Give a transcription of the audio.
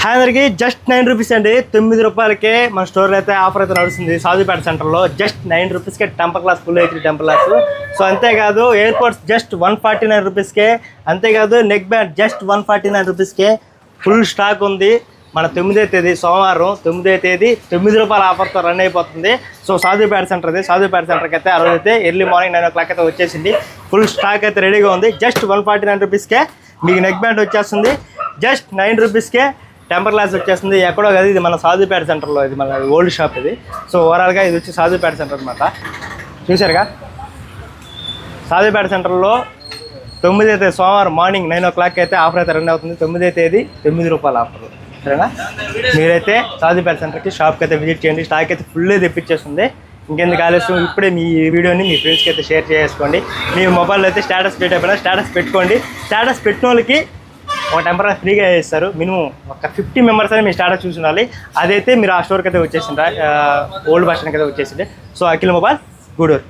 Hi అందరికి just 9 rupees అండి. 9 రూపాయలకే మన స్టోర్లో అయితే ఆఫర్ అయితే నడుస్తుంది. సాధుపేట సెంటర్లో జస్ట్ 9 రూపీస్కే temper glass full HD temper glass. So అంతేకాదు ఎయిర్పోర్ట్స్ జస్ట్ 149 రూపీస్కే. అంతేకాదు నెక్ బ్యాండ్ జస్ట్ 149 రూపీస్కే ఫుల్ స్టాక్ ఉంది. మన 9వ తేదీ సోమవారం 9వ తేదీ 9 రూపాయల ఆఫర్తో రన్ అయిపోతుంది. సో సాధుపేట సెంటర్ అది. సాధుపేట సెంటర్కి అయితే ఆ రోజు అయితే ఎర్లీ మార్నింగ్ 9 o'clock అయితే వచ్చేసింది. ఫుల్ స్టాక్ అయితే రెడీగా ఉంది. జస్ట్ 149 రూపీస్కే మీకు నెక్ బ్యాండ్ వచ్చేస్తుంది. జస్ట్ 9 రూపీస్కే టెంపర్ గ్లాస్ వచ్చేస్తుంది. ఎక్కడో కదా, ఇది మన సాధుపేట సెంటర్లో, ఇది మన ఓల్డ్ షాప్ ఇది. సో ఓవరాల్గా ఇది వచ్చి సాధుపేట సెంటర్ అనమాట. చూసారుగా, సాధుపేట సెంటర్లో 9వ తేదీ సోమవారం మార్నింగ్ 9 o'clock అయితే ఆఫర్ అయితే రన్ అవుతుంది. 9వ తేదీ 9 రూపాయల ఆఫర్. సరేనా, మీరైతే సాధుపేట సెంటర్కి షాప్కి అయితే విజిట్ చేయండి. స్టాక్ అయితే ఫుల్లే తెప్పించేస్తుంది. ఇంకెందుకు ఆలస్యం, ఇప్పుడే మీ వీడియోని మీ ఫ్రెండ్స్కి అయితే షేర్ చేసుకోండి. మీ మొబైల్లో అయితే స్టేటస్ పెట్టకపోయినా స్టేటస్ పెట్టుకోండి. స్టేటస్ పెట్టిన వాళ్ళకి ఒక టెంపర్ ఫ్రీగా ఇస్తారు. మినిమం ఒక 50 మెంబర్స్ అని మీ స్టాటస్ చూసి ఉండాలి. అదైతే మీరు ఆ స్టోర్కి అయితే వచ్చేసిండ్రా, ఓల్డ్ బస్ స్టాండ్కి అయితే వచ్చేసింది. So Akhil mobile Gudur.